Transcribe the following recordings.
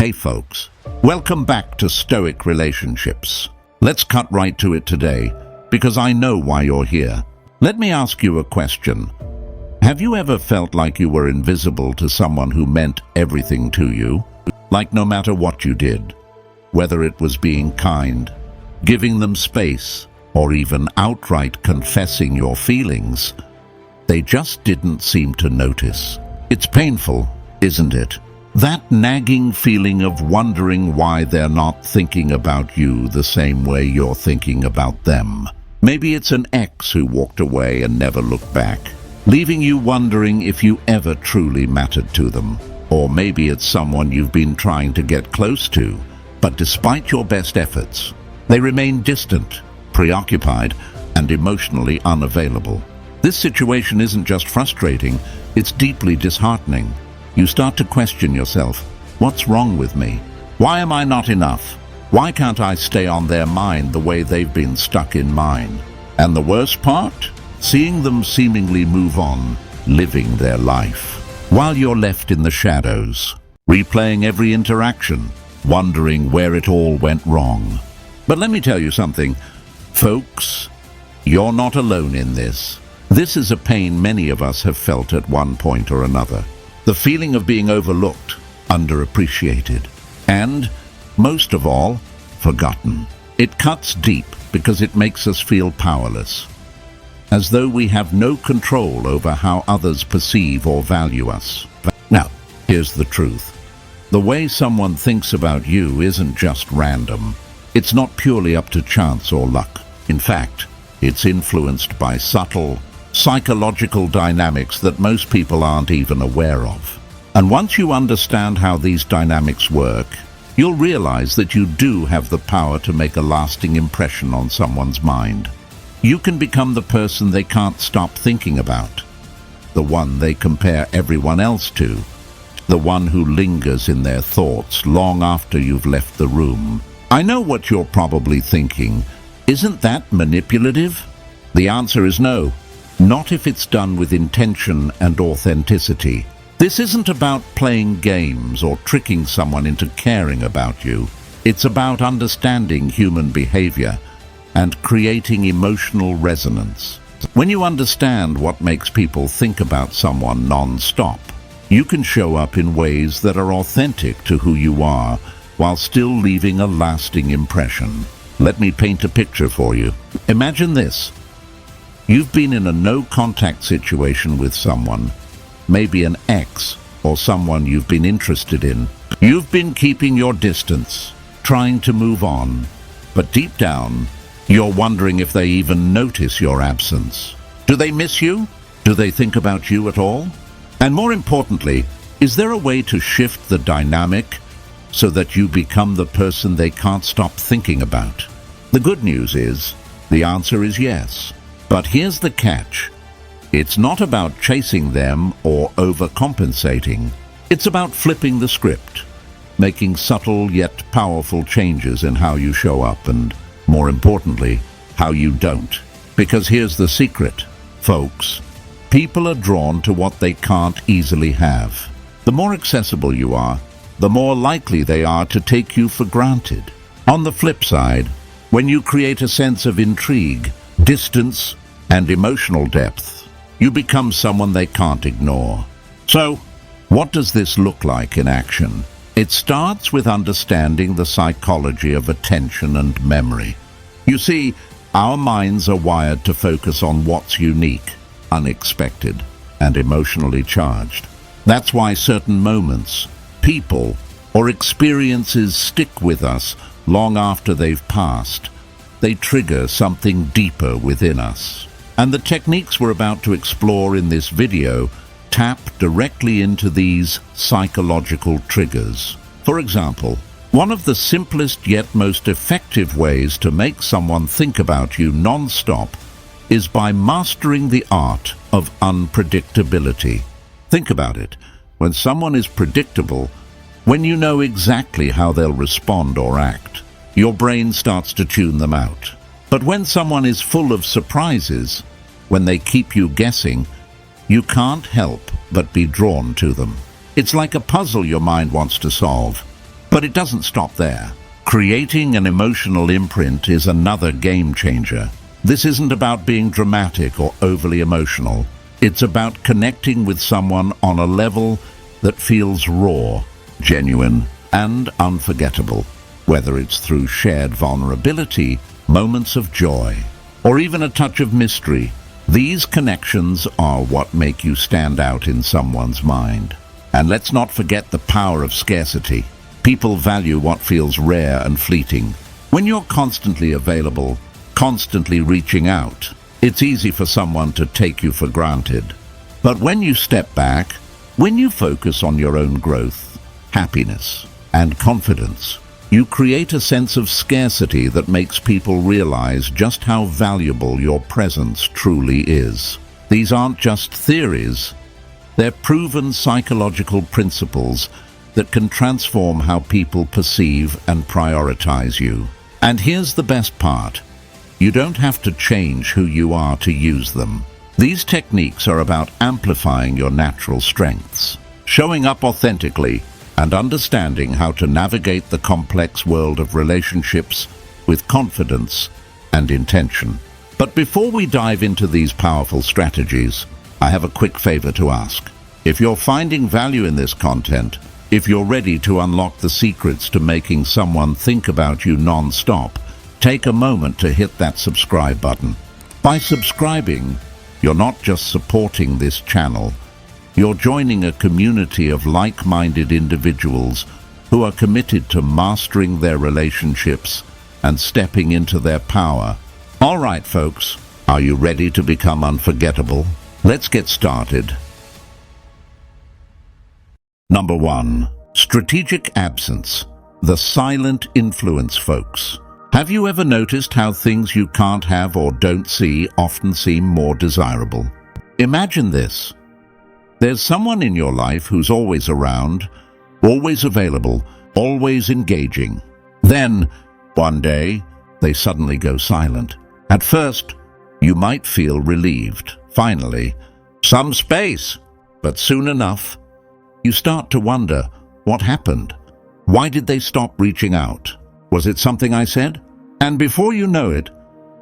Hey folks, welcome back to Stoic Relationships. Let's cut right to it today, because I know why you're here. Let me ask you a question. Have you ever felt like you were invisible to someone who meant everything to you? Like no matter what you did, whether it was being kind, giving them space, or even outright confessing your feelings, they just didn't seem to notice. It's painful, isn't it? That nagging feeling of wondering why they're not thinking about you the same way you're thinking about them. Maybe it's an ex who walked away and never looked back, leaving you wondering if you ever truly mattered to them. Or maybe it's someone you've been trying to get close to, but despite your best efforts, they remain distant, preoccupied, and emotionally unavailable. This situation isn't just frustrating, it's deeply disheartening. You start to question yourself. What's wrong with me? Why am I not enough? Why can't I stay on their mind the way they've been stuck in mine? And the worst part? Seeing them seemingly move on, living their life, while you're left in the shadows, replaying every interaction, wondering where it all went wrong. But let me tell you something, folks, you're not alone in this. This is a pain many of us have felt at one point or another. The feeling of being overlooked, underappreciated, and, most of all, forgotten. It cuts deep because it makes us feel powerless, as though we have no control over how others perceive or value us. Now, here's the truth. The way someone thinks about you isn't just random. It's not purely up to chance or luck. In fact, it's influenced by subtle, psychological dynamics that most people aren't even aware of. And once you understand how these dynamics work, you'll realize that you do have the power to make a lasting impression on someone's mind. You can become the person they can't stop thinking about, the one they compare everyone else to, the one who lingers in their thoughts long after you've left the room. I know what you're probably thinking. Isn't that manipulative? The answer is no. Not if it's done with intention and authenticity. This isn't about playing games or tricking someone into caring about you. It's about understanding human behavior and creating emotional resonance. When you understand what makes people think about someone non-stop, you can show up in ways that are authentic to who you are while still leaving a lasting impression. Let me paint a picture for you. Imagine this. You've been in a no-contact situation with someone, maybe an ex or someone you've been interested in. You've been keeping your distance, trying to move on, but deep down, you're wondering if they even notice your absence. Do they miss you? Do they think about you at all? And more importantly, is there a way to shift the dynamic so that you become the person they can't stop thinking about? The good news is, the answer is yes. But here's the catch. It's not about chasing them or overcompensating. It's about flipping the script, making subtle yet powerful changes in how you show up and, more importantly, how you don't. Because here's the secret, folks. People are drawn to what they can't easily have. The more accessible you are, the more likely they are to take you for granted. On the flip side, when you create a sense of intrigue, distance, and emotional depth, you become someone they can't ignore. So, what does this look like in action? It starts with understanding the psychology of attention and memory. You see, our minds are wired to focus on what's unique, unexpected, and emotionally charged. That's why certain moments, people, or experiences stick with us long after they've passed. They trigger something deeper within us. And the techniques we're about to explore in this video tap directly into these psychological triggers. For example, one of the simplest yet most effective ways to make someone think about you non-stop is by mastering the art of unpredictability. Think about it. When someone is predictable, when you know exactly how they'll respond or act, your brain starts to tune them out. But when someone is full of surprises, when they keep you guessing, you can't help but be drawn to them. It's like a puzzle your mind wants to solve. But it doesn't stop there. Creating an emotional imprint is another game changer. This isn't about being dramatic or overly emotional. It's about connecting with someone on a level that feels raw, genuine, and unforgettable, whether it's through shared vulnerability, moments of joy, or even a touch of mystery. These connections are what make you stand out in someone's mind. And let's not forget the power of scarcity. People value what feels rare and fleeting. When you're constantly available, constantly reaching out, it's easy for someone to take you for granted. But when you step back, when you focus on your own growth, happiness, and confidence, you create a sense of scarcity that makes people realize just how valuable your presence truly is. These aren't just theories, they're proven psychological principles that can transform how people perceive and prioritize you. And here's the best part. You don't have to change who you are to use them. These techniques are about amplifying your natural strengths, showing up authentically, and understanding how to navigate the complex world of relationships with confidence and intention. But before we dive into these powerful strategies, I have a quick favor to ask. If you're finding value in this content, if you're ready to unlock the secrets to making someone think about you non-stop, take a moment to hit that subscribe button. By subscribing, you're not just supporting this channel, you're joining a community of like-minded individuals who are committed to mastering their relationships and stepping into their power. All right, folks, are you ready to become unforgettable? Let's get started. Number 1. Strategic absence. The silent influence, folks. Have you ever noticed how things you can't have or don't see often seem more desirable? Imagine this. There's someone in your life who's always around, always available, always engaging. Then, one day, they suddenly go silent. At first, you might feel relieved. Finally, some space. But soon enough, you start to wonder, what happened? Why did they stop reaching out? Was it something I said? And before you know it,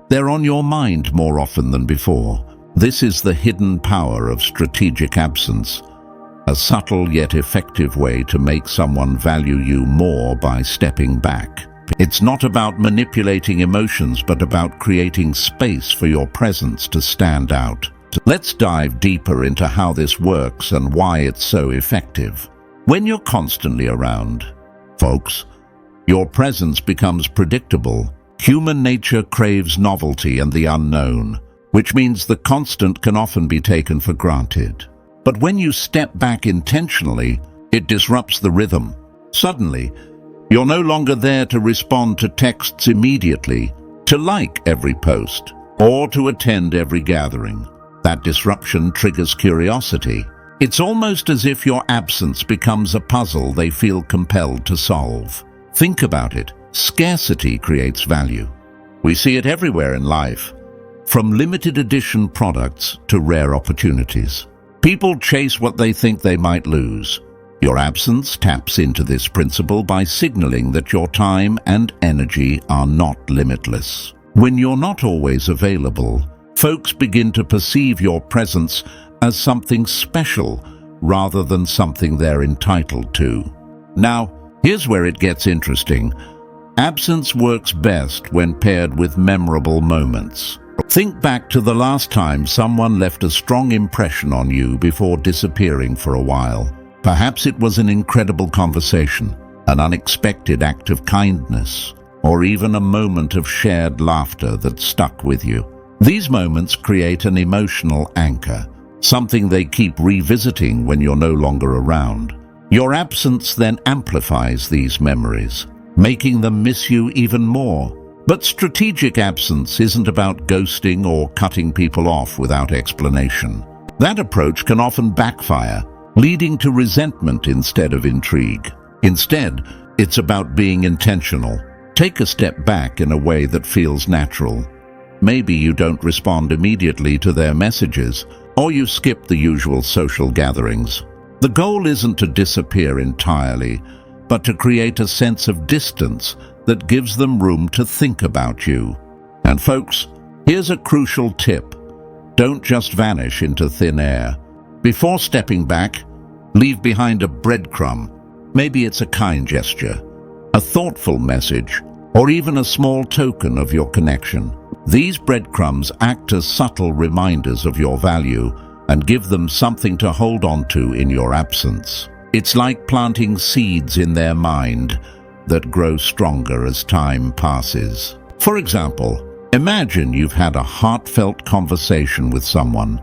they're on your mind more often than before. This is the hidden power of strategic absence, a subtle yet effective way to make someone value you more by stepping back. It's not about manipulating emotions, but about creating space for your presence to stand out. Let's dive deeper into how this works and why it's so effective. When you're constantly around, folks, your presence becomes predictable. Human nature craves novelty and the unknown, which means the constant can often be taken for granted. But when you step back intentionally, it disrupts the rhythm. Suddenly, you're no longer there to respond to texts immediately, to like every post, or to attend every gathering. That disruption triggers curiosity. It's almost as if your absence becomes a puzzle they feel compelled to solve. Think about it. Scarcity creates value. We see it everywhere in life, from limited edition products to rare opportunities. People chase what they think they might lose. Your absence taps into this principle by signaling that your time and energy are not limitless. When you're not always available, folks begin to perceive your presence as something special rather than something they're entitled to. Now, here's where it gets interesting. Absence works best when paired with memorable moments. Think back to the last time someone left a strong impression on you before disappearing for a while. Perhaps it was an incredible conversation, an unexpected act of kindness, or even a moment of shared laughter that stuck with you. These moments create an emotional anchor, something they keep revisiting when you're no longer around. Your absence then amplifies these memories, making them miss you even more. But strategic absence isn't about ghosting or cutting people off without explanation. That approach can often backfire, leading to resentment instead of intrigue. Instead, it's about being intentional. Take a step back in a way that feels natural. Maybe you don't respond immediately to their messages, or you skip the usual social gatherings. The goal isn't to disappear entirely, but to create a sense of distance that gives them room to think about you. And folks, here's a crucial tip. Don't just vanish into thin air. Before stepping back, leave behind a breadcrumb. Maybe it's a kind gesture, a thoughtful message, or even a small token of your connection. These breadcrumbs act as subtle reminders of your value and give them something to hold on to in your absence. It's like planting seeds in their mind that grow stronger as time passes. For example, imagine you've had a heartfelt conversation with someone,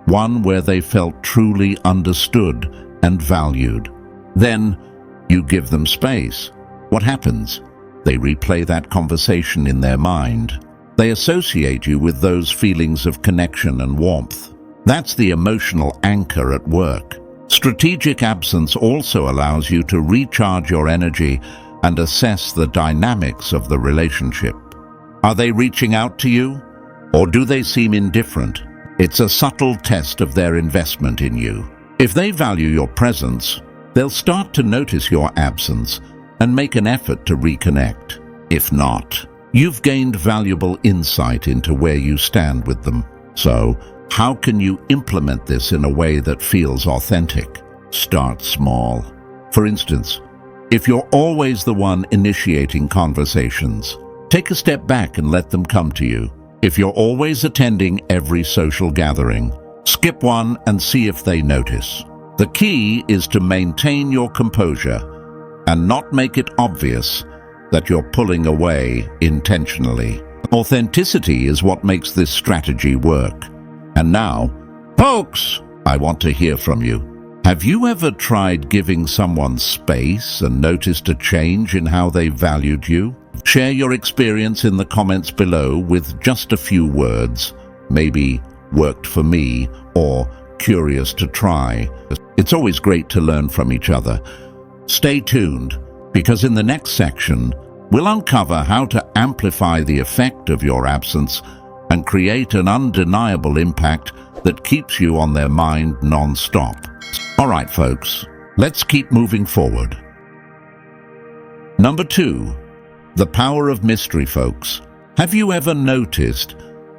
one where they felt truly understood and valued. Then you give them space. What happens? They replay that conversation in their mind. They associate you with those feelings of connection and warmth. That's the emotional anchor at work. Strategic absence also allows you to recharge your energy and assess the dynamics of the relationship. Are they reaching out to you, or do they seem indifferent? It's a subtle test of their investment in you. If they value your presence, they'll start to notice your absence and make an effort to reconnect. If not, you've gained valuable insight into where you stand with them. So, how can you implement this in a way that feels authentic? Start small. For instance, if you're always the one initiating conversations, take a step back and let them come to you. If you're always attending every social gathering, skip one and see if they notice. The key is to maintain your composure and not make it obvious that you're pulling away intentionally. Authenticity is what makes this strategy work. And now, folks, I want to hear from you. Have you ever tried giving someone space and noticed a change in how they valued you? Share your experience in the comments below with just a few words, maybe "worked for me" or "curious to try." It's always great to learn from each other. Stay tuned, because in the next section, we'll uncover how to amplify the effect of your absence and create an undeniable impact that keeps you on their mind non-stop. All right, folks, let's keep moving forward. Number 2, the power of mystery, folks. Have you ever noticed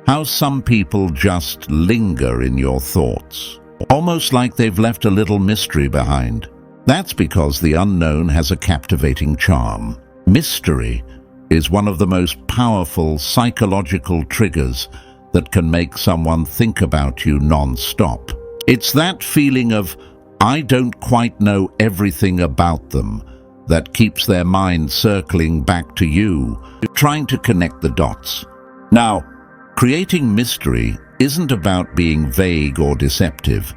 how some people just linger in your thoughts, almost like they've left a little mystery behind? That's because the unknown has a captivating charm. Mystery is one of the most powerful psychological triggers that can make someone think about you non-stop. It's that feeling of, I don't quite know everything about them, that keeps their mind circling back to you, trying to connect the dots. Now, creating mystery isn't about being vague or deceptive.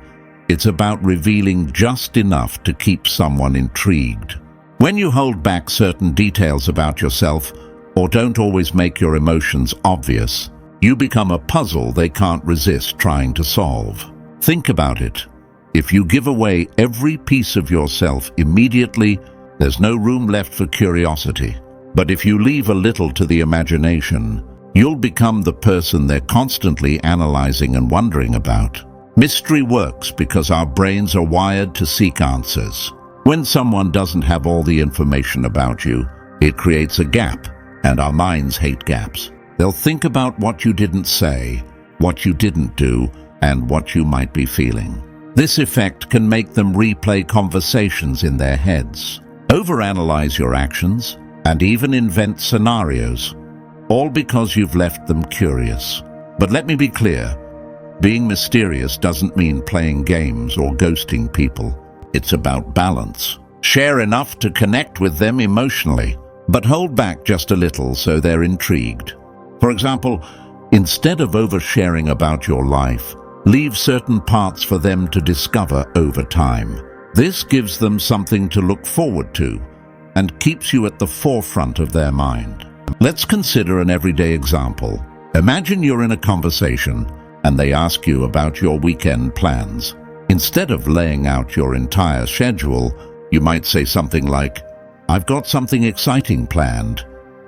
It's about revealing just enough to keep someone intrigued. When you hold back certain details about yourself, or don't always make your emotions obvious, you become a puzzle they can't resist trying to solve. Think about it. If you give away every piece of yourself immediately, there's no room left for curiosity. But if you leave a little to the imagination, you'll become the person they're constantly analyzing and wondering about. Mystery works because our brains are wired to seek answers. When someone doesn't have all the information about you, it creates a gap, and our minds hate gaps. They'll think about what you didn't say, what you didn't do, and what you might be feeling. This effect can make them replay conversations in their heads, overanalyze your actions, and even invent scenarios, all because you've left them curious. But let me be clear, being mysterious doesn't mean playing games or ghosting people. It's about balance. Share enough to connect with them emotionally, but hold back just a little so they're intrigued. For example, instead of oversharing about your life, leave certain parts for them to discover over time. This gives them something to look forward to and keeps you at the forefront of their mind. Let's consider an everyday example. Imagine you're in a conversation and they ask you about your weekend plans. Instead of laying out your entire schedule, you might say something like, "I've got something exciting planned.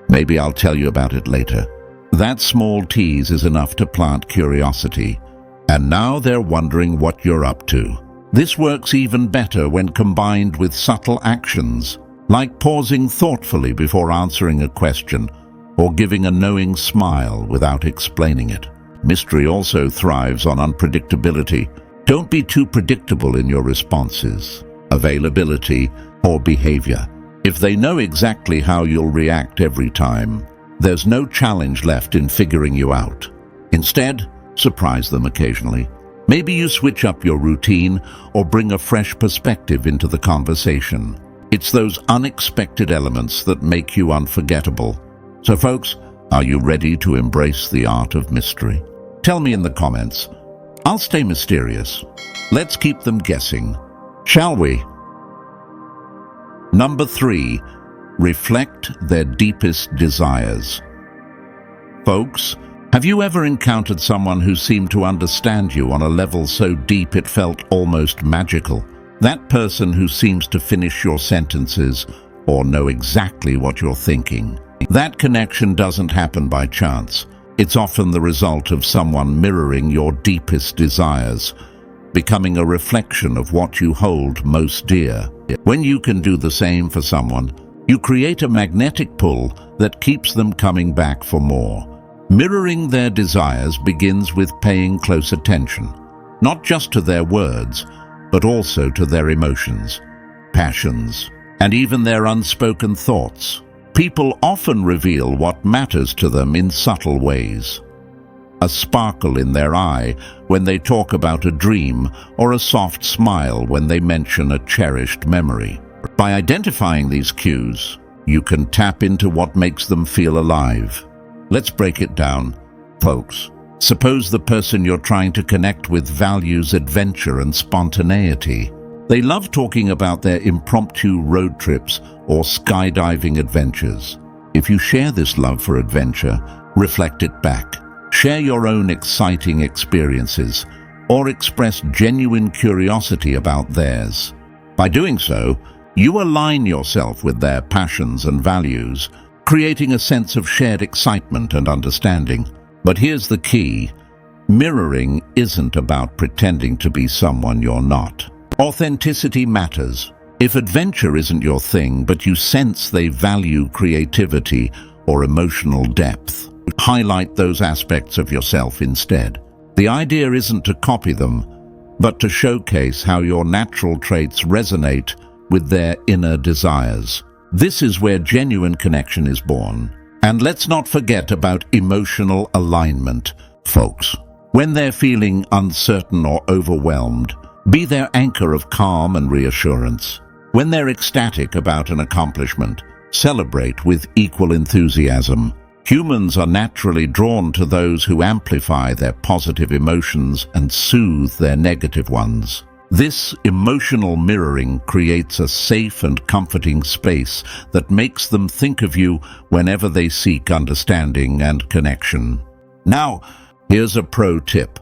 Maybe I'll tell you about it later." That small tease is enough to plant curiosity, and now they're wondering what you're up to. This works even better when combined with subtle actions. like pausing thoughtfully before answering a question or giving a knowing smile without explaining it. Mystery also thrives on unpredictability. Don't be too predictable in your responses, availability, or behavior. If they know exactly how you'll react every time, there's no challenge left in figuring you out. Instead, surprise them occasionally. Maybe you switch up your routine or bring a fresh perspective into the conversation. It's those unexpected elements that make you unforgettable. So folks, are you ready to embrace the art of mystery? Tell me in the comments. I'll stay mysterious. Let's keep them guessing, shall we? Number 3, reflect their deepest desires. Folks, have you ever encountered someone who seemed to understand you on a level so deep it felt almost magical? That person who seems to finish your sentences or know exactly what you're thinking. That connection doesn't happen by chance. It's often the result of someone mirroring your deepest desires, becoming a reflection of what you hold most dear. When you can do the same for someone, you create a magnetic pull that keeps them coming back for more. Mirroring their desires begins with paying close attention, not just to their words, but also to their emotions, passions, and even their unspoken thoughts. People often reveal what matters to them in subtle ways. A sparkle in their eye when they talk about a dream, or a soft smile when they mention a cherished memory. By identifying these cues, you can tap into what makes them feel alive. Let's break it down, folks. Suppose the person you're trying to connect with values adventure and spontaneity. They love talking about their impromptu road trips or skydiving adventures. If you share this love for adventure, reflect it back. Share your own exciting experiences, or express genuine curiosity about theirs. By doing so, you align yourself with their passions and values, creating a sense of shared excitement and understanding. But here's the key. Mirroring isn't about pretending to be someone you're not. Authenticity matters. If adventure isn't your thing, but you sense they value creativity or emotional depth, highlight those aspects of yourself instead. The idea isn't to copy them, but to showcase how your natural traits resonate with their inner desires. This is where genuine connection is born. And let's not forget about emotional alignment, folks. When they're feeling uncertain or overwhelmed, be their anchor of calm and reassurance. When they're ecstatic about an accomplishment, celebrate with equal enthusiasm. Humans are naturally drawn to those who amplify their positive emotions and soothe their negative ones. This emotional mirroring creates a safe and comforting space that makes them think of you whenever they seek understanding and connection. Now, here's a pro tip.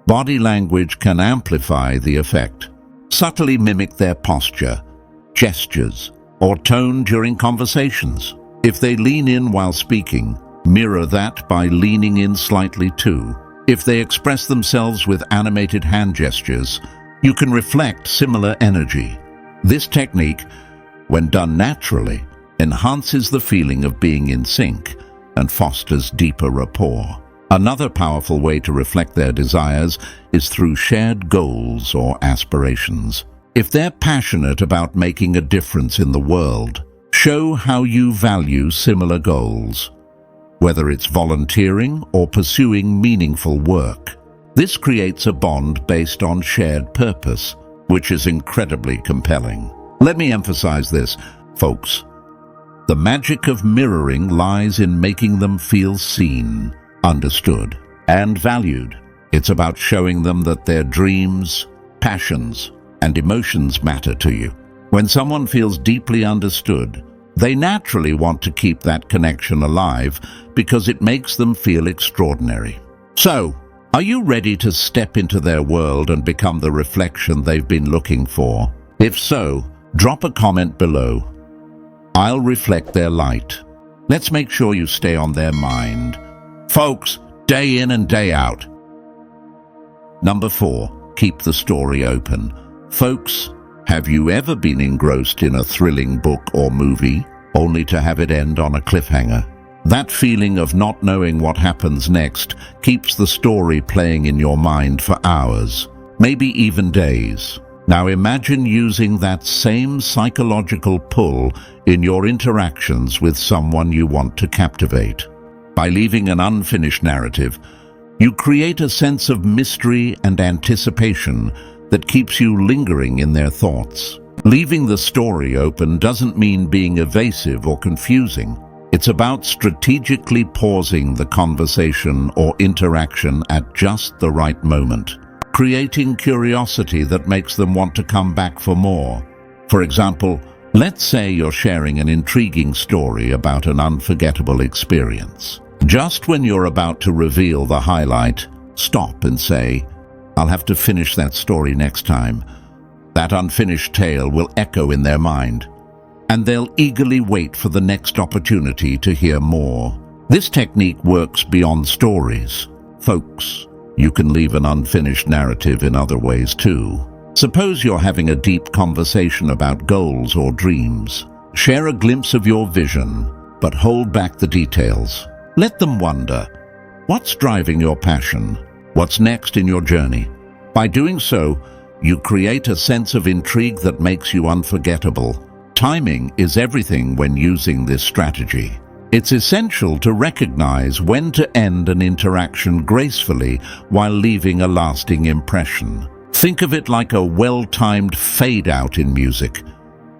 Body language can amplify the effect. Subtly mimic their posture, gestures, or tone during conversations. If they lean in while speaking, mirror that by leaning in slightly too. If they express themselves with animated hand gestures, you can reflect similar energy. This technique, when done naturally, enhances the feeling of being in sync and fosters deeper rapport. Another powerful way to reflect their desires is through shared goals or aspirations. If they're passionate about making a difference in the world, show how you value similar goals, whether it's volunteering or pursuing meaningful work. This creates a bond based on shared purpose, which is incredibly compelling. Let me emphasize this, folks. The magic of mirroring lies in making them feel seen, understood, and valued. It's about showing them that their dreams, passions, and emotions matter to you. When someone feels deeply understood, they naturally want to keep that connection alive because it makes them feel extraordinary. So, are you ready to step into their world and become the reflection they've been looking for? If so, drop a comment below. I'll reflect their light. Let's make sure you stay on their mind. Folks, day in and day out. Number 4, keep the story open. Folks, Have you ever been engrossed in a thrilling book or movie, only to have it end on a cliffhanger? That feeling of not knowing what happens next keeps the story playing in your mind for hours, maybe even days. Now imagine using that same psychological pull in your interactions with someone you want to captivate. By leaving an unfinished narrative, you create a sense of mystery and anticipation that keeps you lingering in their thoughts. Leaving the story open doesn't mean being evasive or confusing. It's about strategically pausing the conversation or interaction at just the right moment, creating curiosity that makes them want to come back for more. For example, let's say you're sharing an intriguing story about an unforgettable experience. Just when you're about to reveal the highlight, stop and say, "I'll have to finish that story next time." That unfinished tale will echo in their mind, and they'll eagerly wait for the next opportunity to hear more. This technique works beyond stories. Folks, you can leave an unfinished narrative in other ways too. Suppose you're having a deep conversation about goals or dreams. Share a glimpse of your vision, but hold back the details. Let them wonder, what's driving your passion? What's next in your journey? By doing so, you create a sense of intrigue that makes you unforgettable. Timing is everything when using this strategy. It's essential to recognize when to end an interaction gracefully while leaving a lasting impression. Think of it like a well-timed fade-out in music.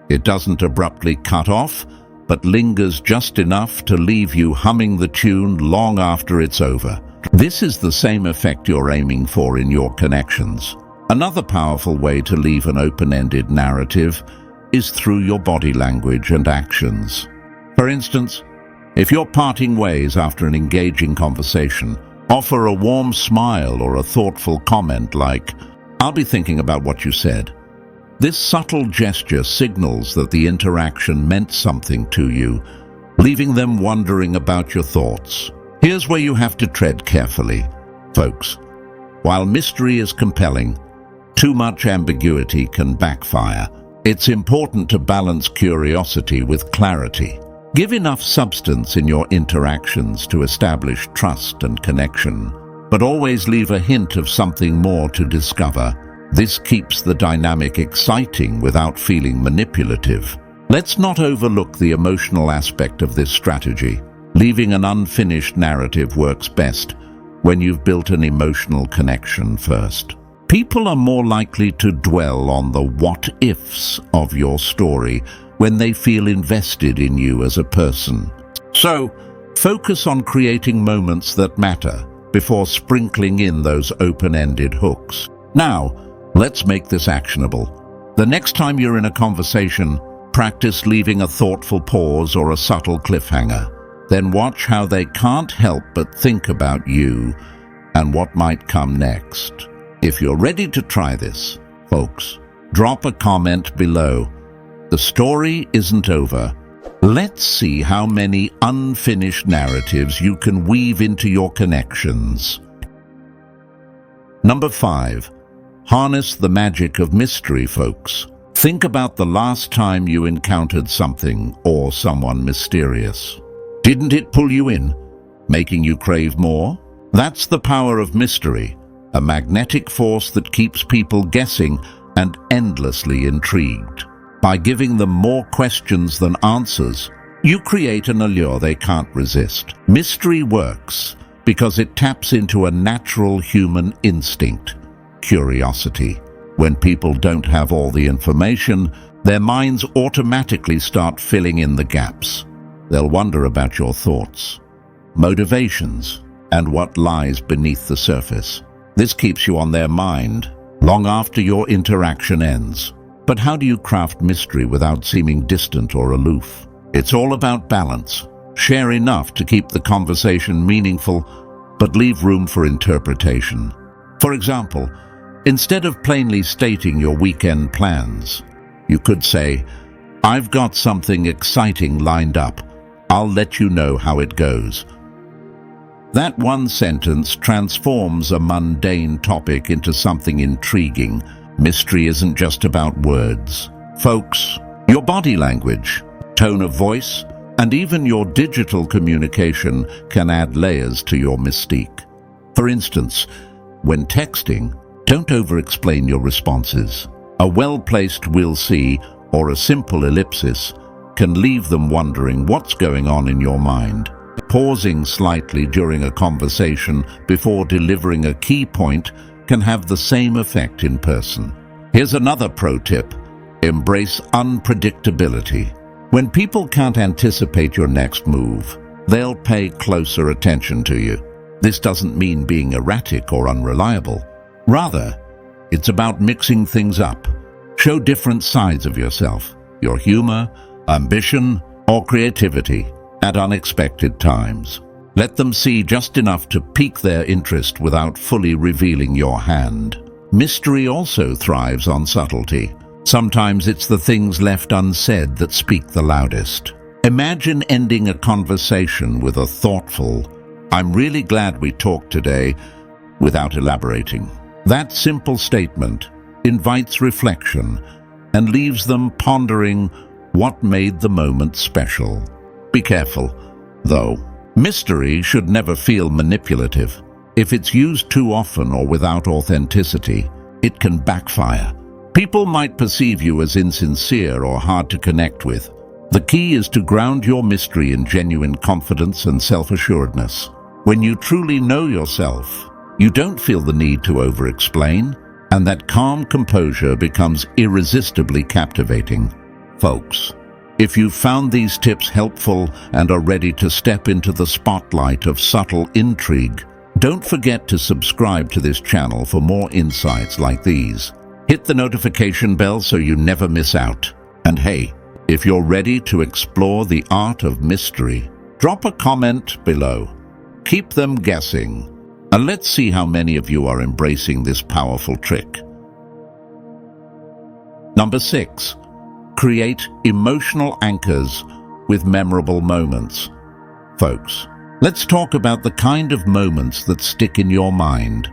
It doesn't abruptly cut off, but lingers just enough to leave you humming the tune long after it's over. This is the same effect you're aiming for in your connections. Another powerful way to leave an open-ended narrative is through your body language and actions. For instance, if you're parting ways after an engaging conversation, offer a warm smile or a thoughtful comment like, "I'll be thinking about what you said." This subtle gesture signals that the interaction meant something to you, leaving them wondering about your thoughts. Here's where you have to tread carefully, folks. While mystery is compelling, too much ambiguity can backfire. It's important to balance curiosity with clarity. Give enough substance in your interactions to establish trust and connection, but always leave a hint of something more to discover. This keeps the dynamic exciting without feeling manipulative. Let's not overlook the emotional aspect of this strategy. Leaving an unfinished narrative works best when you've built an emotional connection first. People are more likely to dwell on the what-ifs of your story when they feel invested in you as a person. So, focus on creating moments that matter before sprinkling in those open-ended hooks. Now, let's make this actionable. The next time you're in a conversation, practice leaving a thoughtful pause or a subtle cliffhanger. Then watch how they can't help but think about you and what might come next. If you're ready to try this, folks, drop a comment below. The story isn't over. Let's see how many unfinished narratives you can weave into your connections. Number 5. Harness the magic of mystery, folks. Think about the last time you encountered something or someone mysterious. Didn't it pull you in, making you crave more? That's the power of mystery, a magnetic force that keeps people guessing and endlessly intrigued. By giving them more questions than answers, you create an allure they can't resist. Mystery works because it taps into a natural human instinct, curiosity. When people don't have all the information, their minds automatically start filling in the gaps. They'll wonder about your thoughts, motivations, and what lies beneath the surface. This keeps you on their mind long after your interaction ends. But how do you craft mystery without seeming distant or aloof? It's all about balance. Share enough to keep the conversation meaningful, but leave room for interpretation. For example, instead of plainly stating your weekend plans, you could say, "I've got something exciting lined up. I'll let you know how it goes." That one sentence transforms a mundane topic into something intriguing Mystery isn't just about words. Folks, your body language, tone of voice, and even your digital communication can add layers to your mystique. For instance, when texting, don't over-explain your responses. A well-placed "we'll see" or a simple ellipsis can leave them wondering what's going on in your mind. Pausing slightly during a conversation before delivering a key point can have the same effect in person. Here's another pro tip: embrace unpredictability. When people can't anticipate your next move, they'll pay closer attention to you. This doesn't mean being erratic or unreliable. Rather, it's about mixing things up. Show different sides of yourself, your humor, ambition, or creativity at unexpected times. Let them see just enough to pique their interest without fully revealing your hand. Mystery also thrives on subtlety. Sometimes it's the things left unsaid that speak the loudest. Imagine ending a conversation with a thoughtful, "I'm really glad we talked today," without elaborating. That simple statement invites reflection and leaves them pondering what made the moment special. Be careful, though. Mystery should never feel manipulative. If it's used too often or without authenticity, it can backfire. People might perceive you as insincere or hard to connect with. The key is to ground your mystery in genuine confidence and self-assuredness. When you truly know yourself, you don't feel the need to over-explain, and that calm composure becomes irresistibly captivating. Folks, if you've found these tips helpful and are ready to step into the spotlight of subtle intrigue, don't forget to subscribe to this channel for more insights like these. Hit the notification bell so you never miss out. And hey, if you're ready to explore the art of mystery, drop a comment below. Keep them guessing. And let's see how many of you are embracing this powerful trick. Number 6. Create emotional anchors with memorable moments. Folks, let's talk about the kind of moments that stick in your mind.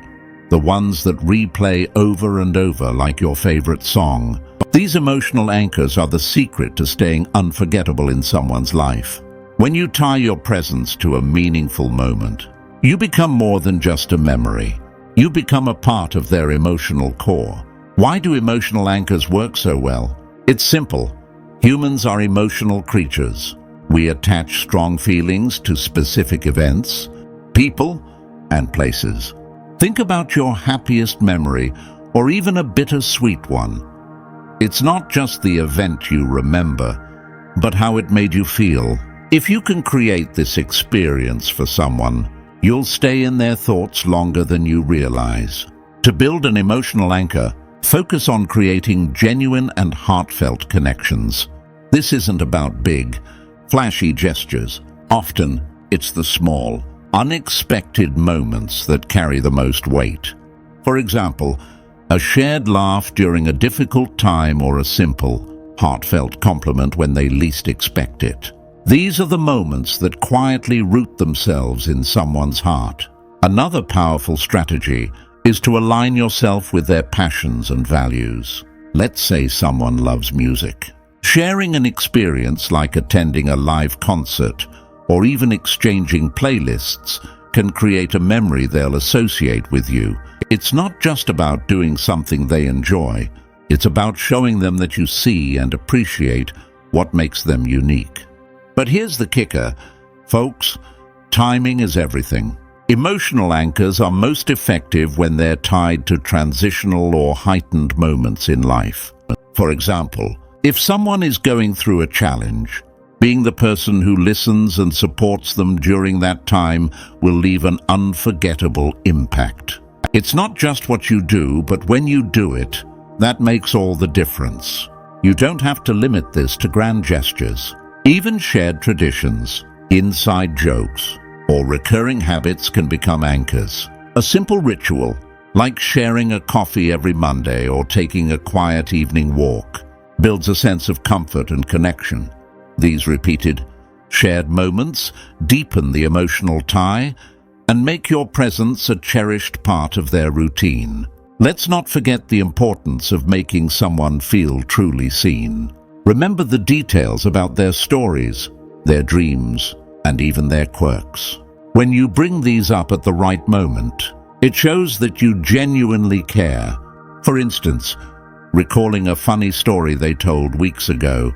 The ones that replay over and over like your favorite song. These emotional anchors are the secret to staying unforgettable in someone's life. When you tie your presence to a meaningful moment, you become more than just a memory. You become a part of their emotional core. Why do emotional anchors work so well? It's simple. Humans are emotional creatures. We attach strong feelings to specific events, people, and places. Think about your happiest memory, or even a bittersweet one. It's not just the event you remember, but how it made you feel. If you can create this experience for someone, you'll stay in their thoughts longer than you realize. To build an emotional anchor, focus on creating genuine and heartfelt connections. This isn't about big, flashy gestures. Often, it's the small, unexpected moments that carry the most weight. For example, a shared laugh during a difficult time or a simple, heartfelt compliment when they least expect it. These are the moments that quietly root themselves in someone's heart. Another powerful strategy is to align yourself with their passions and values. Let's say someone loves music. Sharing an experience like attending a live concert or even exchanging playlists can create a memory they'll associate with you. It's not just about doing something they enjoy. It's about showing them that you see and appreciate what makes them unique. But here's the kicker, folks. Timing is everything. Emotional anchors are most effective when they're tied to transitional or heightened moments in life. For example, if someone is going through a challenge, being the person who listens and supports them during that time will leave an unforgettable impact. It's not just what you do, but when you do it, that makes all the difference. You don't have to limit this to grand gestures. Even shared traditions, inside jokes, or recurring habits can become anchors. A simple ritual, like sharing a coffee every Monday or taking a quiet evening walk, builds a sense of comfort and connection. These repeated, shared moments deepen the emotional tie and make your presence a cherished part of their routine. Let's not forget the importance of making someone feel truly seen. Remember the details about their stories, their dreams, and even their quirks. When you bring these up at the right moment, it shows that you genuinely care. For instance, recalling a funny story they told weeks ago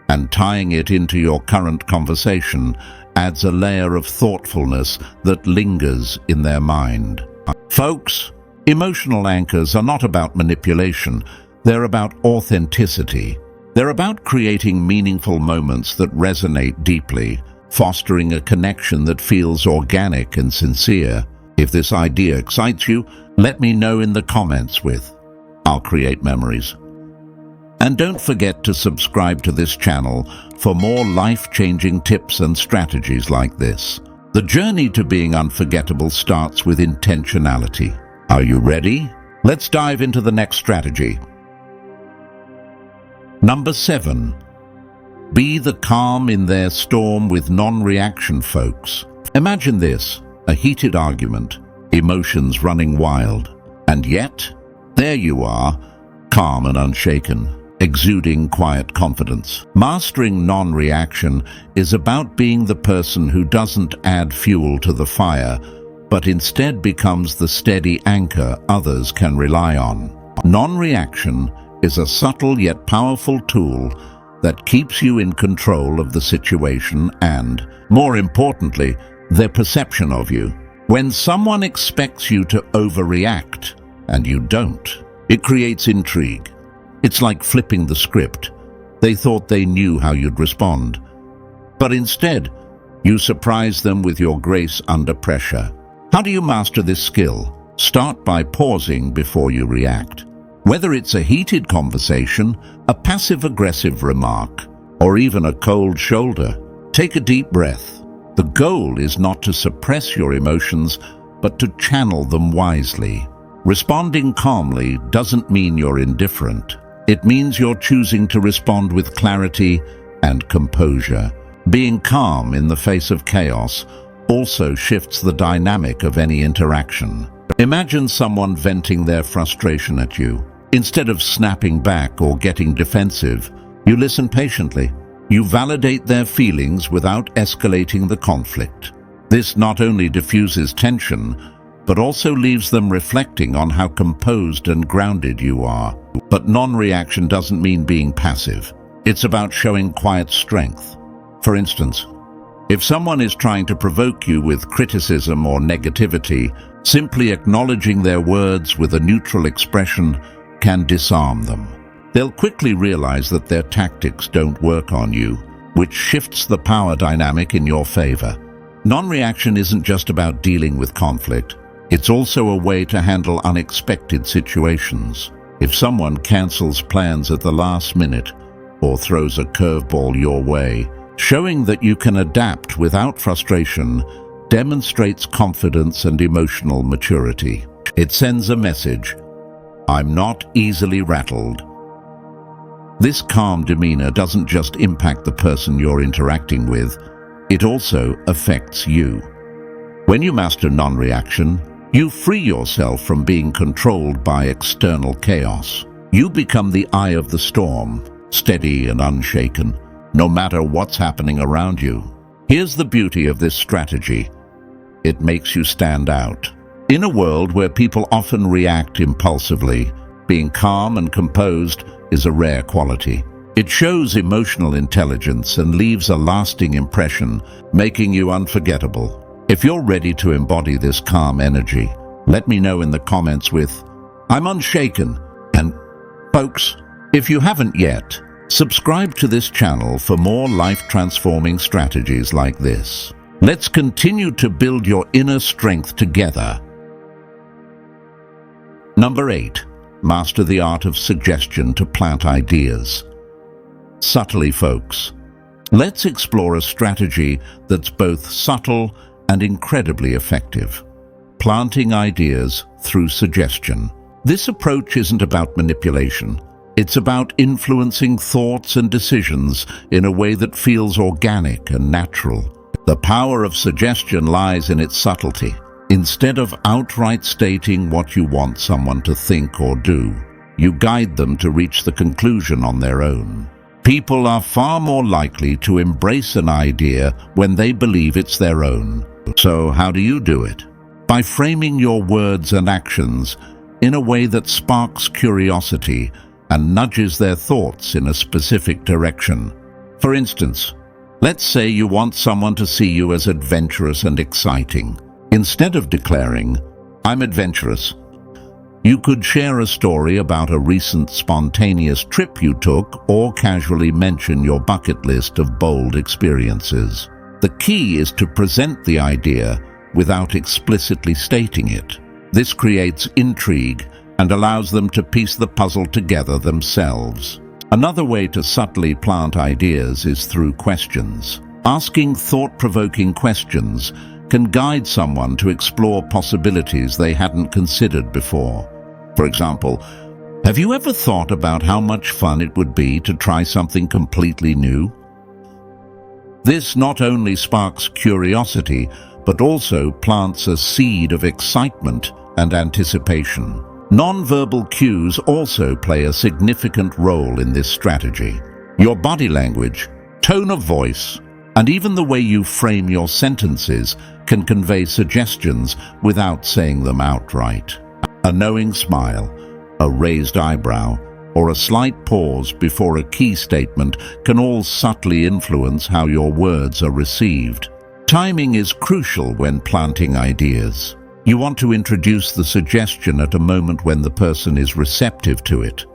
and tying it into your current conversation adds a layer of thoughtfulness that lingers in their mind. Folks, emotional anchors are not about manipulation, they're about authenticity. They're about creating meaningful moments that resonate deeply, fostering a connection that feels organic and sincere. If this idea excites you, let me know in the comments with "I'll create memories." And don't forget to subscribe to this channel for more life-changing tips and strategies like this. The journey to being unforgettable starts with intentionality. Are you ready? Let's dive into the next strategy. Number 7. Be the calm in their storm with non-reaction, folks. Imagine this, a heated argument, emotions running wild, and yet, there you are, calm and unshaken, exuding quiet confidence. Mastering non-reaction is about being the person who doesn't add fuel to the fire, but instead becomes the steady anchor others can rely on. Non-reaction is a subtle yet powerful tool that keeps you in control of the situation and, more importantly, their perception of you. When someone expects you to overreact, and you don't, it creates intrigue. It's like flipping the script. They thought they knew how you'd respond. But instead, you surprise them with your grace under pressure. How do you master this skill? Start by pausing before you react. Whether it's a heated conversation, a passive-aggressive remark, or even a cold shoulder, take a deep breath. The goal is not to suppress your emotions, but to channel them wisely. Responding calmly doesn't mean you're indifferent. It means you're choosing to respond with clarity and composure. Being calm in the face of chaos also shifts the dynamic of any interaction. Imagine someone venting their frustration at you. Instead of snapping back or getting defensive, you listen patiently. You validate their feelings without escalating the conflict. This not only diffuses tension, but also leaves them reflecting on how composed and grounded you are. But non-reaction doesn't mean being passive. It's about showing quiet strength. For instance, if someone is trying to provoke you with criticism or negativity, simply acknowledging their words with a neutral expression can disarm them. They'll quickly realize that their tactics don't work on you, which shifts the power dynamic in your favor. Non-reaction isn't just about dealing with conflict. It's also a way to handle unexpected situations. If someone cancels plans at the last minute or throws a curveball your way, showing that you can adapt without frustration demonstrates confidence and emotional maturity. It sends a message: I'm not easily rattled. This calm demeanor doesn't just impact the person you're interacting with, it also affects you. When you master non-reaction, you free yourself from being controlled by external chaos. You become the eye of the storm, steady and unshaken, no matter what's happening around you. Here's the beauty of this strategy. It makes you stand out. In a world where people often react impulsively, being calm and composed is a rare quality. It shows emotional intelligence and leaves a lasting impression, making you unforgettable. If you're ready to embody this calm energy, let me know in the comments with "I'm unshaken." And folks, if you haven't yet, subscribe to this channel for more life-transforming strategies like this. Let's continue to build your inner strength together. Number 8. Master the art of suggestion to plant ideas. Subtly, folks. Let's explore a strategy that's both subtle and incredibly effective. Planting ideas through suggestion. This approach isn't about manipulation. It's about influencing thoughts and decisions in a way that feels organic and natural. The power of suggestion lies in its subtlety. Instead of outright stating what you want someone to think or do, you guide them to reach the conclusion on their own. People are far more likely to embrace an idea when they believe it's their own. So how do you do it? By framing your words and actions in a way that sparks curiosity and nudges their thoughts in a specific direction. For instance, let's say you want someone to see you as adventurous and exciting. Instead of declaring, "I'm adventurous," you could share a story about a recent spontaneous trip you took or casually mention your bucket list of bold experiences. The key is to present the idea without explicitly stating it. This creates intrigue and allows them to piece the puzzle together themselves. Another way to subtly plant ideas is through questions. Asking thought-provoking questions can guide someone to explore possibilities they hadn't considered before. For example, have you ever thought about how much fun it would be to try something completely new? This not only sparks curiosity, but also plants a seed of excitement and anticipation. Non-verbal cues also play a significant role in this strategy. Your body language, tone of voice, and even the way you frame your sentences can convey suggestions without saying them outright. A knowing smile, a raised eyebrow, or a slight pause before a key statement can all subtly influence how your words are received. Timing is crucial when planting ideas. You want to introduce the suggestion at a moment when the person is receptive to it.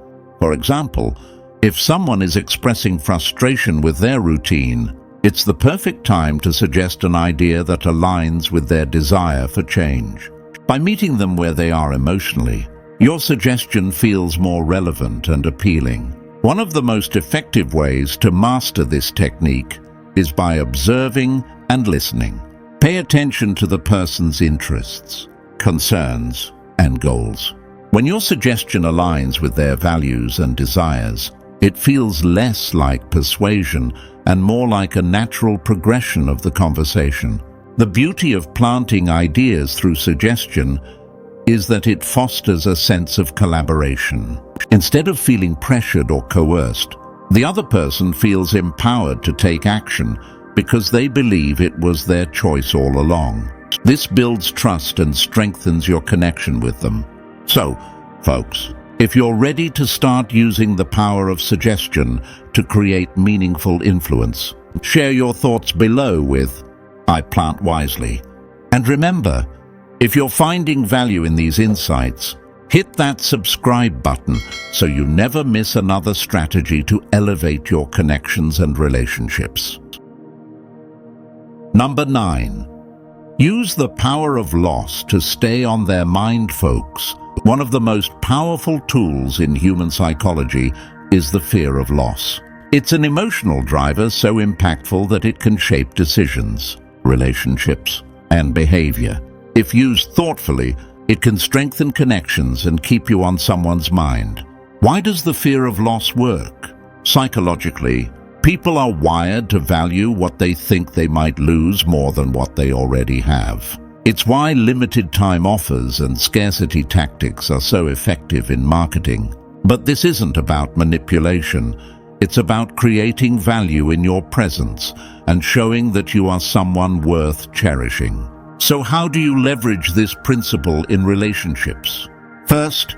For example, if someone is expressing frustration with their routine, it's the perfect time to suggest an idea that aligns with their desire for change. By meeting them where they are emotionally, your suggestion feels more relevant and appealing. One of the most effective ways to master this technique is by observing and listening. Pay attention to the person's interests, concerns, and goals. When your suggestion aligns with their values and desires, it feels less like persuasion and more like a natural progression of the conversation. The beauty of planting ideas through suggestion is that it fosters a sense of collaboration. Instead of feeling pressured or coerced, the other person feels empowered to take action because they believe it was their choice all along. This builds trust and strengthens your connection with them. So, folks, if you're ready to start using the power of suggestion to create meaningful influence, share your thoughts below with "I plant wisely." And remember, if you're finding value in these insights, hit that subscribe button so you never miss another strategy to elevate your connections and relationships. Number 9. Use the power of loss to stay on their mind, folks. One of the most powerful tools in human psychology is the fear of loss. It's an emotional driver so impactful that it can shape decisions, relationships, and behavior. If used thoughtfully, it can strengthen connections and keep you on someone's mind. Why does the fear of loss work? Psychologically, people are wired to value what they think they might lose more than what they already have. It's why limited time offers and scarcity tactics are so effective in marketing. But this isn't about manipulation. It's about creating value in your presence and showing that you are someone worth cherishing. So how do you leverage this principle in relationships? First,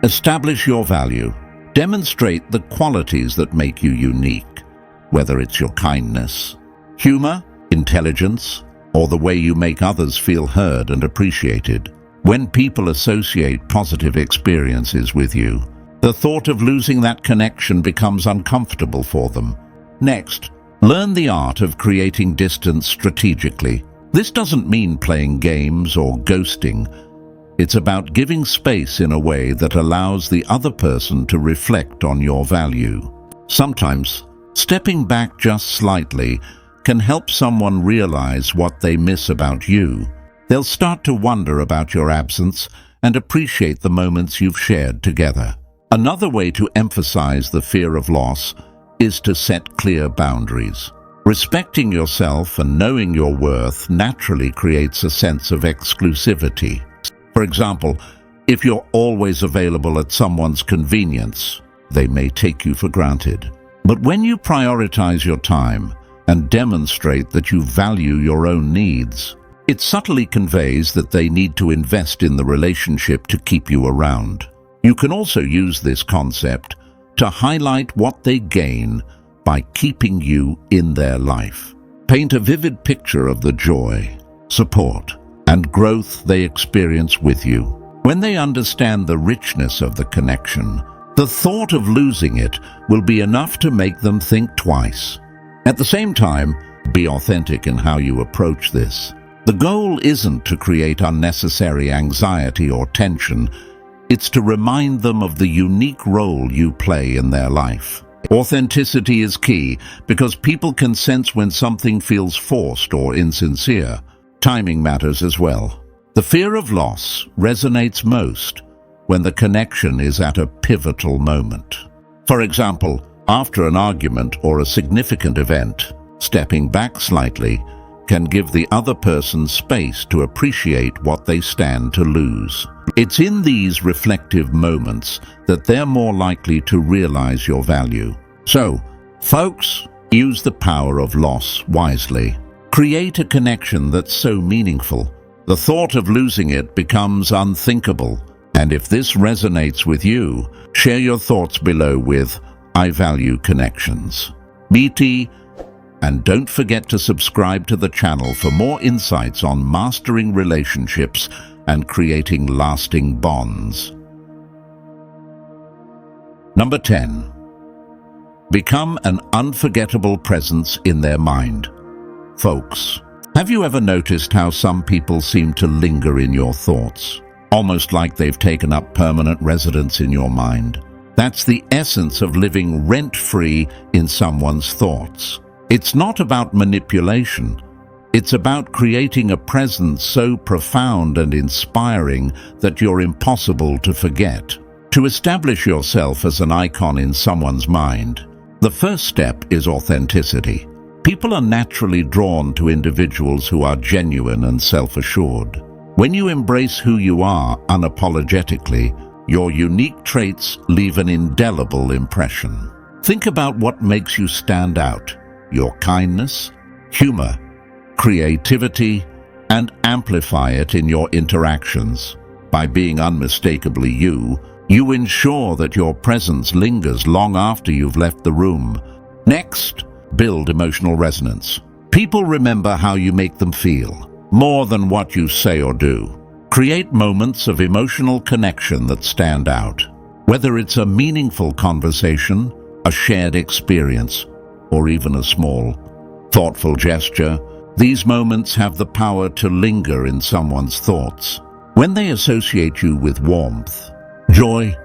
establish your value. Demonstrate the qualities that make you unique, whether it's your kindness, humor, intelligence, or the way you make others feel heard and appreciated. When people associate positive experiences with you, the thought of losing that connection becomes uncomfortable for them. Next, learn the art of creating distance strategically. This doesn't mean playing games or ghosting. It's about giving space in a way that allows the other person to reflect on your value. Sometimes, stepping back just slightly can help someone realize what they miss about you. They'll start to wonder about your absence and appreciate the moments you've shared together. Another way to emphasize the fear of loss is to set clear boundaries. Respecting yourself and knowing your worth naturally creates a sense of exclusivity. For example, if you're always available at someone's convenience, they may take you for granted. But when you prioritize your time and demonstrate that you value your own needs, it subtly conveys that they need to invest in the relationship to keep you around. You can also use this concept to highlight what they gain by keeping you in their life. Paint a vivid picture of the joy, support, and growth they experience with you. When they understand the richness of the connection, the thought of losing it will be enough to make them think twice. At the same time, be authentic in how you approach this. The goal isn't to create unnecessary anxiety or tension. It's to remind them of the unique role you play in their life. Authenticity is key because people can sense when something feels forced or insincere. Timing matters as well. The fear of loss resonates most when the connection is at a pivotal moment. For example, after an argument or a significant event, stepping back slightly can give the other person space to appreciate what they stand to lose. It's in these reflective moments that they're more likely to realize your value. So, folks, use the power of loss wisely. Create a connection that's so meaningful. The thought of losing it becomes unthinkable. And if this resonates with you, share your thoughts below with "I value connections." BT, and don't forget to subscribe to the channel for more insights on mastering relationships and creating lasting bonds. Number 10. Become an unforgettable presence in their mind. Folks, have you ever noticed how some people seem to linger in your thoughts, almost like they've taken up permanent residence in your mind? That's the essence of living rent-free in someone's thoughts. It's not about manipulation. It's about creating a presence so profound and inspiring that you're impossible to forget. To establish yourself as an icon in someone's mind, the first step is authenticity. People are naturally drawn to individuals who are genuine and self-assured. When you embrace who you are unapologetically, your unique traits leave an indelible impression. Think about what makes you stand out: your kindness, humor, creativity, and amplify it in your interactions. By being unmistakably you, you ensure that your presence lingers long after you've left the room. Next, build emotional resonance. People remember how you make them feel, more than what you say or do. Create moments of emotional connection that stand out. Whether it's a meaningful conversation, a shared experience, or even a small, thoughtful gesture, these moments have the power to linger in someone's thoughts. When they associate you with warmth, joy,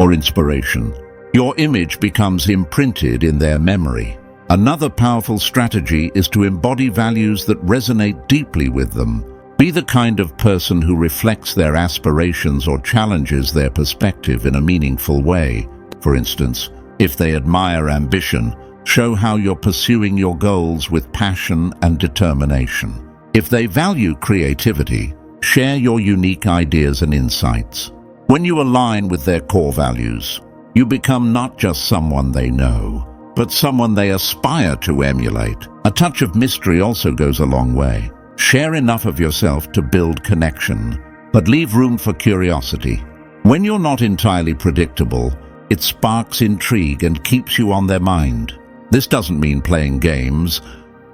or inspiration, your image becomes imprinted in their memory. Another powerful strategy is to embody values that resonate deeply with them. Be the kind of person who reflects their aspirations or challenges their perspective in a meaningful way. For instance, if they admire ambition, show how you're pursuing your goals with passion and determination. If they value creativity, share your unique ideas and insights. When you align with their core values, you become not just someone they know, but someone they aspire to emulate. A touch of mystery also goes a long way. Share enough of yourself to build connection, but leave room for curiosity. When you're not entirely predictable, it sparks intrigue and keeps you on their mind. This doesn't mean playing games.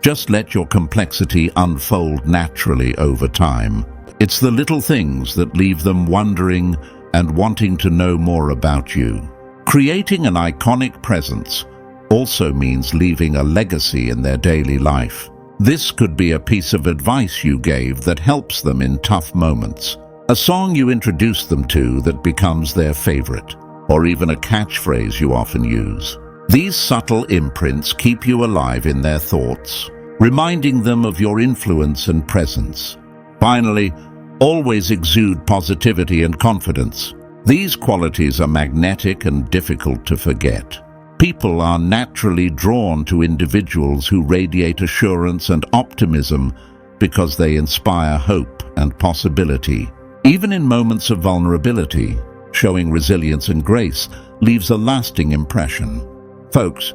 Just let your complexity unfold naturally over time. It's the little things that leave them wondering and wanting to know more about you. Creating an iconic presence also means leaving a legacy in their daily life. This could be a piece of advice you gave that helps them in tough moments, a song you introduced them to that becomes their favorite, or even a catchphrase you often use. These subtle imprints keep you alive in their thoughts, reminding them of your influence and presence. Finally, always exude positivity and confidence. These qualities are magnetic and difficult to forget. People are naturally drawn to individuals who radiate assurance and optimism because they inspire hope and possibility. Even in moments of vulnerability, showing resilience and grace leaves a lasting impression. Folks,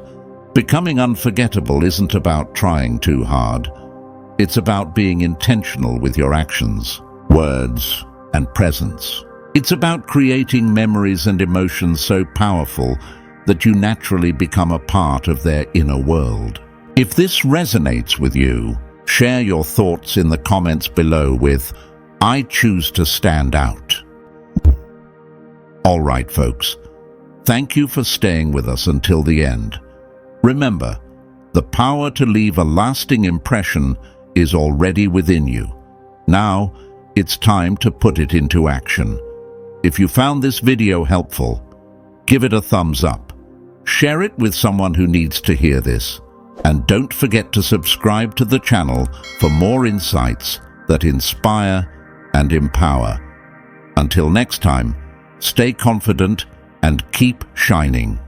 becoming unforgettable isn't about trying too hard. It's about being intentional with your actions, words, and presence. It's about creating memories and emotions so powerful that you naturally become a part of their inner world. If this resonates with you, share your thoughts in the comments below with "I choose to stand out." All right, folks. Thank you for staying with us until the end. Remember, the power to leave a lasting impression is already within you. Now, it's time to put it into action. If you found this video helpful, give it a thumbs up. Share it with someone who needs to hear this. And don't forget to subscribe to the channel for more insights that inspire and empower. Until next time, stay confident and keep shining.